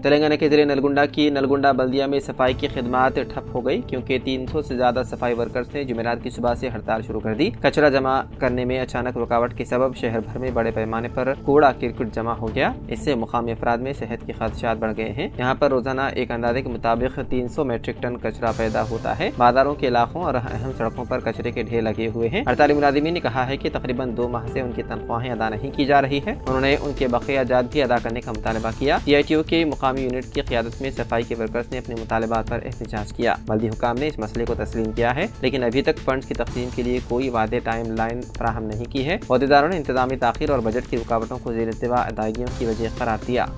तेलंगाना के जिले नलगुंडा की नलगुंडा बल्दिया में सफाई की खिदमत ठप हो गई क्योंकि 300 से ज्यादा सफाई वर्कर्स ने जुमेरात की सुबह से हड़ताल शुरू कर दी। कचरा जमा करने में अचानक रुकावट के सबब शहर भर में बड़े पैमाने पर कूड़ा किरकुट जमा हो गया। इससे मुकामी अफराद में सेहत के खदशात बढ़ गए हैं। यहाँ पर रोजाना एक अंदाजे के मुताबिक 300 मीट्रिक टन कचरा पैदा होता है। बाजारों के इलाकों और अहम सड़कों पर कचरे के ढेर लगे हुए हैं। हड़ताली मुलाजिमीन ने कहा है कि तकरीबन 2 माह से उनकी तनख्वाहें अदा नहीं की जा रही है। उन्होंने उनके बकाया जात भी अदा करने का मुतालबा किया। CITO के मुकामी यूनिट की क़यादत में सफाई के वर्कर्स ने अपने मुतालबात पर एहतजाज किया। बल्दी हुकाम ने इस मसले को तस्लीम किया है, लेकिन अभी तक फंड्स की तकसीम के लिए कोई वादे टाइम लाइन फराहम नहीं की है। अहदेदारों ने इंतजामी ताखीर और बजट की रुकावटों को ज़ेर-ए-इत्तिबा अदायगियों की वजह करार दिया।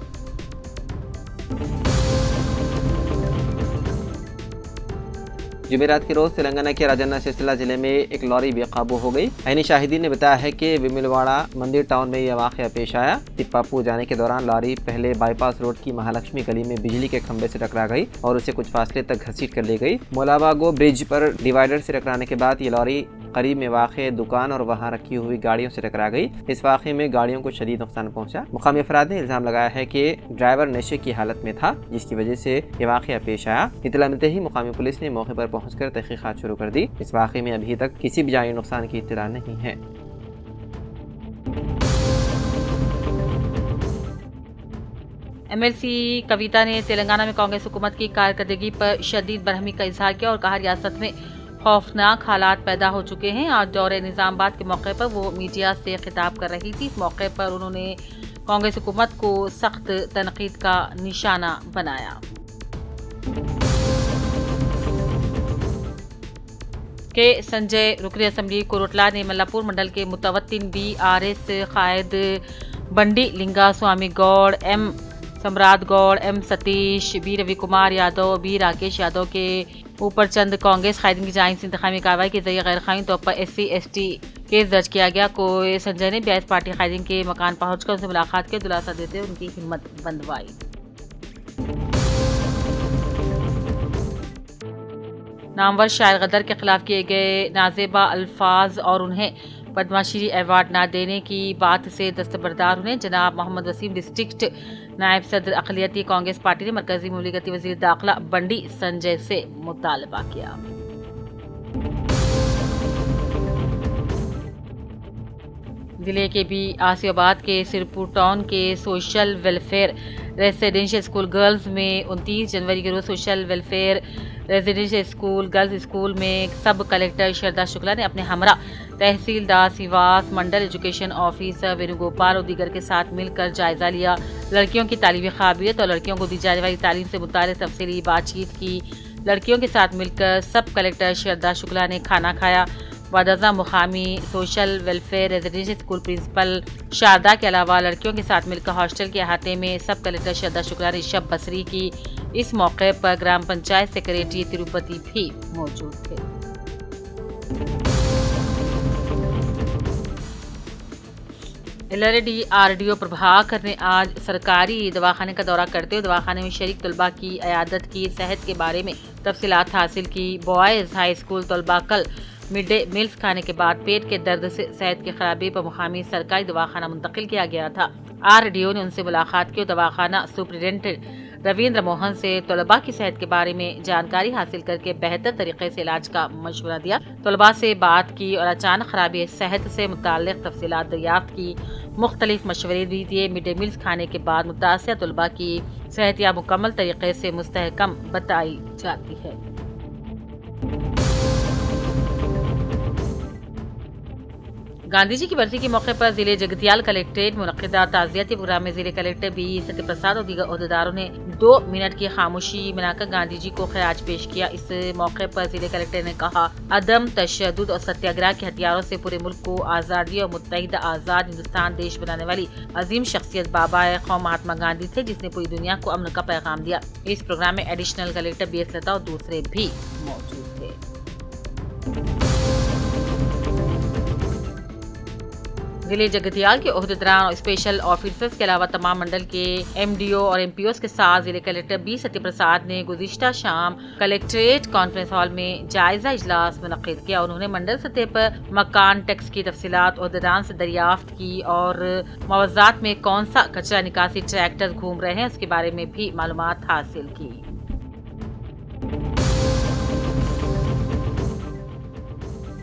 जुमेरात के रोज तेलंगाना के राजन्ना सिलसिला जिले में एक लॉरी बेकाबू हो गई। ऐनी शाहिदीन ने बताया है कि विमिलवाड़ा मंदिर टाउन में यह वाक़या पेश आया। तिप्पापू जाने के दौरान लॉरी पहले बाईपास रोड की महालक्ष्मी गली में बिजली के खंभे से टकरा गई और उसे कुछ फासले तक घसीट कर ले गई। मोलाबागो ब्रिज पर डिवाइडर से टकराने के बाद ये लॉरी करीब में वाक़े दुकान और वहाँ रखी हुई गाड़ियों से टकरा गई। इस वाक़े में गाड़ियों को शदीद नुकसान पहुँचा। मुकामी अफराद ने इल्ज़ाम लगाया है कि ड्राइवर नशे की हालत में था, जिसकी वजह से ये वाक़या पेश आया। इत्तला मिलते ही मुकामी पुलिस ने मौके पर पहुँचकर तहक़ीक़ात शुरू कर दी। इस वाक़े में अभी तक किसी भी जानी नुकसान की इत्तला नहीं है। MLC कविता ने तेलंगाना में कांग्रेस हुकूमत की कारकर्दगी पर शदीद बरहमी का इजहार किया और कहा रियासत में खौफनाक हालात पैदा हो चुके हैं। आज दौरे निज़ामाबाद के मौके पर वो मीडिया से खिताब कर रही थी। इस मौके पर उन्होंने कांग्रेस हुकूमत को सख्त तनकीद का निशाना बनाया। के संजय रुकनी असम्बली कोरोटला ने मल्लापुर मंडल के मुतवत्तिन BRS कायद बंडी लिंगा स्वामी गौड़, M सम्राट Gaur, M Satish, B Ravi Kumar Yadav, B Rakesh Yadav के ऊपर चंद कांग्रेस कायदीन की जायज़ इंतकामी कार्रवाई के जरिए गैर कानूनी तौर पर SC/ST केस दर्ज किया गया। कोई संजय ने BRS पार्टी कायदीन के मकान पहुंचकर उनसे मुलाकात के दिलासा देते उनकी हिम्मत बंधवाई। नामवर शायर गदर के खिलाफ किए गए नाजेबा अल्फाज और उन्हें पद्मश्री अवार्ड न देने की बात से दस्तबरदार हुए जनाब मोहम्मद वसीम डिस्ट्रिक्ट नायब सदर अक़लियती कांग्रेस पार्टी ने मरकजी मुमलिकती वज़ीर दाखिला बंडी संजय से मुतालबा किया। जिले के आसियाबाद के सिरपुर टाउन के social welfare residential school girls में 29 जनवरी के रोज social welfare residential school girls school में सब कलेक्टर श्रद्धा शुक्ला ने अपने हमरा तहसीलदार सिवास, मंडल एजुकेशन ऑफिसर वेणुगोपाल और दीगर के साथ मिलकर जायजा लिया। लड़कियों की तालीमी काबिलियत और लड़कियों को दी जाने वाली तालीम से मुताल्लिक़ तफसीली बातचीत की। लड़कियों के साथ मिलकर सब कलेक्टर श्रद्धा शुक्ला ने खाना खाया। वादजा मुकामी social welfare residential school principal Sharda के अलावा लड़कियों के साथ मिलकर हॉस्टल के अहाते में सब कलेक्टर श्रद्धा शुक्ला ने शब बसरी की। इस मौके पर ग्राम पंचायत सेक्रेटरी तिरुपति भी मौजूद थे। LRD RDO प्रभाकर ने आज सरकारी दवाखाने का दौरा करते हुए दवाखाने में शरीक तलबा की अयादत की, सेहत के बारे में तफसीलात हासिल की। बॉयज़ हाई स्कूल तलबा कल मिड डे मील्स खाने के बाद पेट के दर्द से सेहत की खराबी पर मुकामी सरकारी दवाखाना मुंतकिल किया गया था। RDO ने उनसे मुलाकात की और दवाखाना सुपरिटेंडेंट रविंद्र मोहन से तलबा की सेहत के बारे में जानकारी हासिल करके बेहतर तरीके से इलाज का मशवरा दिया। तलबा से बात की और अचानक खराबी सेहत से मुताल्लिक़ तफसीलात दरियाफ्त की। मुख्तलिफ मशवरे भी दिए। मिड डे मील्स खाने के बाद मुतासिर तलबा की सेहत या मुकम्मल तरीके से मुस्तहकम बताई जाती है। गांधी जी की बरसी के मौके पर जिले जगतियाल कलेक्ट्रेट में मुनक़िदा ताज़ियती प्रोग्राम में जिले कलेक्टर बी सत्यप्रसाद और दीगर अहदेदारों ने 2 मिनट की खामोशी बनाकर गांधी जी को खिराज पेश किया। इस मौके पर जिले कलेक्टर ने कहा, अदम तशद्दुद और सत्याग्रह के हथियारों से पूरे मुल्क को आज़ादी और मुत्तहिदा आज़ाद हिंदुस्तान देश बनाने वाली अजीम शख्सियत बाबा कौम महात्मा गांधी थे, जिसने पूरी दुनिया को अमन का पैगाम दिया। इस प्रोग्राम में एडिशनल कलेक्टर BS लता और दूसरे भी मौजूद थे। जिले जगतियाल के ओहदेदारान और स्पेशल ऑफिसर्स के अलावा तमाम मंडल के एमडीओ और एमपीओ के साथ जिले कलेक्टर बी सत्यप्रसाद ने गुज़िश्ता शाम कलेक्ट्रेट कॉन्फ्रेंस हॉल में जायजा इजलास मुनक्किद किया। उन्होंने मंडल सतह पर मकान टैक्स की तफसीलात ओहदेदारान से दरियाफ्त की और मुआवजात में कौन सा कचरा निकासी ट्रैक्टर घूम रहे हैं उसके बारे में भी मालूमात हासिल की।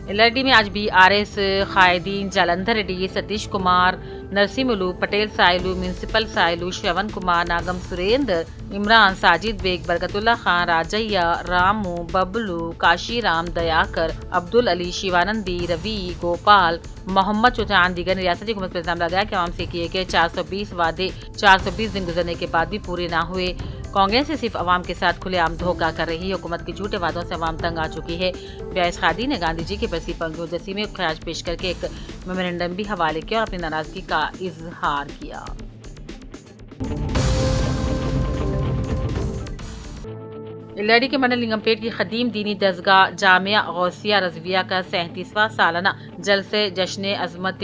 एलआरडी में आज बीआरएस कायदीन जालंधर डी सतीश कुमार, नरसिमुलू, पटेल साइलू, म्यूनसिपल साइलू, श्रवण कुमार, नागम सुरेंद्र, इमरान, साजिद बेग, बरकतुल्ला खान, राजैया, रामू, बबलू, काशीराम, दयाकर, अब्दुल अली, शिवानंदी, रवि, गोपाल, मोहम्मद चौटान दीगर ने रियासती हुकूमत पर इल्जाम लगाया कि आवाम से किए गए 420 वादे 420 दिन गुजरने के बाद भी पूरे न हुए। कांग्रेस से सिर्फ अवाम के साथ खुलेआम धोखा कर रही है। हुकूमत के झूठे वादों से अवाम तंग आ चुकी है। बीआरएस कायदीन ने गांधी जी के बरसी पर मुजस्सिमे में खराज पेश करके एक मेमोरेंडम भी हवाले किया और अपनी नाराजगी का इजहार किया। एलआरडी के मंडल निगमपेट की खदीम दीनी दरगाह जामिया गौसिया रजविया का 37वां सालाना जलसे जश्न अजमत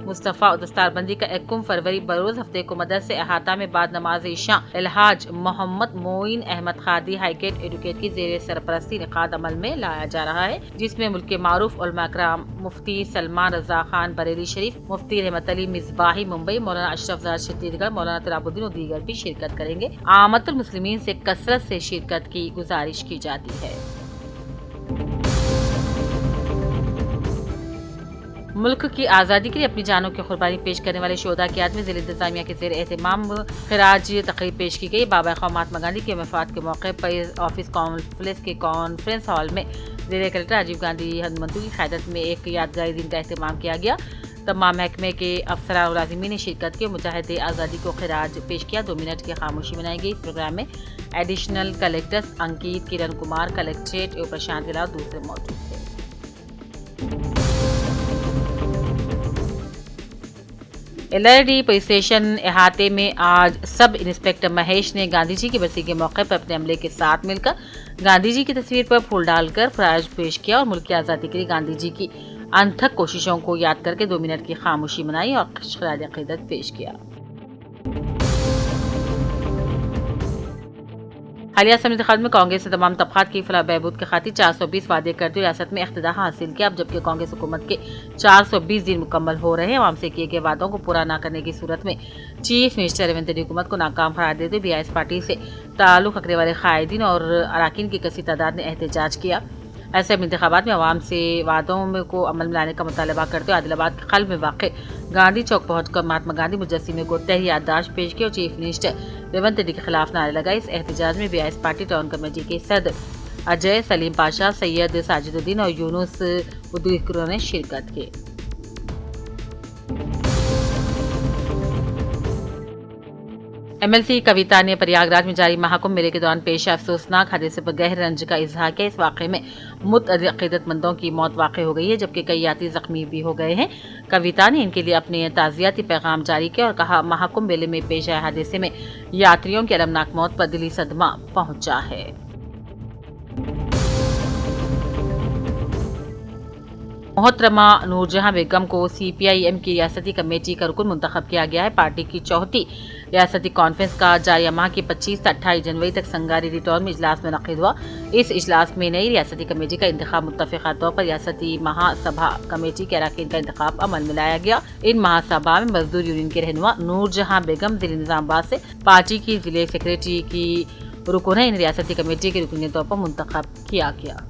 मुस्तफ़ा और दस्तारबंदी का 1 फरवरी बरोज हफ्ते को मदद से अहाता में बाद नमाज इशा अलहाज मोहम्मद मोइन अहमद खादी हाईगेट एडुकेट की जेर सरपरस्ती निकाद अमल में लाया जा रहा है, जिसमें मुल्क के मारूफ उलमा कराम मुफ्ती सलमान रजा खान बरेली शरीफ, मुफ्ती रहमत अली मिसबाही मुंबई, मौलाना अशरफ जाद छत्तीसगढ़, मौलाना तराबुद्दीन और दीगर भी शिरकत करेंगे। आमतुल मुस्लिमीन से कसरत से शिरकत की गुजारिश की जाती है। मुल्क की आज़ादी के लिए अपनी जानों की कुर्बानी पेश करने वाले शोधा की याद में जिला इंतजामिया के ज़ेर एहतमाम खिराज तकरीब पेश की गई। बाबा ख़ौम महात्मा गांधी के वफ़ात के मौके पर ऑफिस कॉम्प्लेक्स के कॉन्फ्रेंस हॉल में ज़िला कलेक्टर राजीव गांधी हनुमंतु की क़यादत में एक यादगारी दिन का एहतमाम किया गया। तमाम महकमे के अफसरान और लाज़िमीन ने शिरकत की और मुजाहिदे आज़ादी को खिराज पेश किया। 2 मिनट की खामोशी मनाई गई। इस प्रोग्राम में एडिशनल कलेक्टर्स अंकित, किरण कुमार, कलेक्ट्रेट एवं प्रशांत गिला दूसरे मौजूद थे। एलआरडी पुलिस स्टेशन अहाते में आज सब इंस्पेक्टर महेश ने गांधी जी की बरसी के मौके पर अपने अमले के साथ मिलकर गांधी जी की तस्वीर पर फूल डालकर खराज पेश किया और मुल्क की आज़ादी के लिए गांधी जी की अनथक कोशिशों को याद करके 2 मिनट की खामोशी मनाई और खराज अक़ीदत पेश किया। हालिया असम इंतखाब में कांग्रेस ने तमाम तबक़ात की फलाह बहबूद के खातिर 420 वादे करते हुए रियासत में इख्तिदार हासिल किया। अब जबकि कांग्रेस हुकूमत के 420 दिन मुकम्मल हो रहे हैं, आवाम से किए गए वादों को पूरा न करने की सूरत में चीफ मिनिस्टर रेवंत रेड्डी हुकूमत को नाकाम करार देते हुए बीआरएस पार्टी से ताल्लुक़ रखने वाले कायदीन और अरकान की कसीर तादाद ने एहतजाज किया। ऐसे इंतखाबात में आवाम से वादों को अमल में लाने का मुतालबा करते हुए आदिलाबाद के क़ल्ब में वाक़ गांधी चौक पहुंचकर महात्मा गांधी मुजस्सिमे को तहरीर याददाश्त पेश की और चीफ मिनिस्टर रेवंत रेड्डी के खिलाफ नारे लगाए। इस एहतजाज में बीआरएस पार्टी टाउन कमेटी के सदर अजय सलीम पाशा, सैयद साजिदुद्दीन और यूनुस उद्दीकुर ने शिरकत की। एमएलसी कविता ने प्रयागराज में जारी महाकुंभ मेले के दौरान पेश अफसोसनाक हादसे पर गहरे रंज का इजहार किया। इस वाक़े में मुतअद्दिदमंदों की मौत वाक़ हो गई है, जबकि कई यात्री जख्मी भी हो गए हैं। कविता ने इनके लिए अपने ताज़ियाती पैगाम जारी किया और कहा, महाकुंभ मेले में पेश आए हादसे में यात्रियों की अलमनाक मौत पर दिली सदमा पहुंचा है। मोहतरमा नूरजहां बेगम को सीपीआईएम की रियासती कमेटी का रुकन मुंतखब किया गया है। पार्टी की 4थी रियासती कॉन्फ्रेंस का जारी माह की 25 से 28 जनवरी तक संगारी रिटर्न में इजलास मुनक़िद हुआ। इस इजलास में नई रियासती कमेटी का इंतखाब मुत्तफ़िक़ा तौर पर रियासती महासभा कमेटी के अरकान का इंतखाब अमल में लाया गया। इन महासभा में मजदूर यूनियन के रहनुमा नूरजहां बेगम ज़िले निज़ामाबाद से पार्टी की ज़िले सेक्रेटरी की रुकन इन रियासती कमेटी के रुकन के तौर पर मुंतखब किया गया।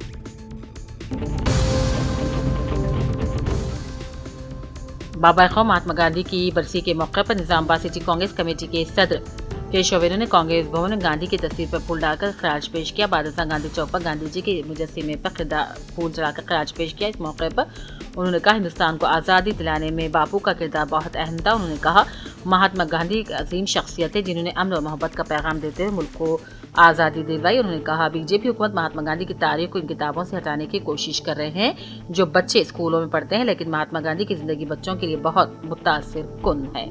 बाबा ख़ौम महात्मा गांधी की बरसी के मौके पर निज़ामाबाद सिटी कांग्रेस कमेटी के सदर केशव वेणु ने कांग्रेस भवन में गांधी की तस्वीर पर फूल डालकर खराज पेश किया। बाद गांधी चौक पर गांधी जी के मुजस्सिमे पर फूल चढ़ाकर खराज पेश किया। इस मौके पर उन्होंने कहा, हिंदुस्तान को आज़ादी दिलाने में बापू का किरदार बहुत अहम था। उन्होंने कहा, महात्मा गांधी एक अजीम शख्सियत है जिन्होंने अमन और मोहब्बत का पैगाम देते हुए मुल्क को आज़ादी दिलवाई। उन्होंने कहा, बीजेपी हुकूमत महात्मा गांधी की तारीख को इन किताबों से हटाने की कोशिश कर रहे हैं जो बच्चे स्कूलों में पढ़ते हैं, लेकिन महात्मा गांधी की ज़िंदगी बच्चों के लिए बहुत मुतासिर कुन है।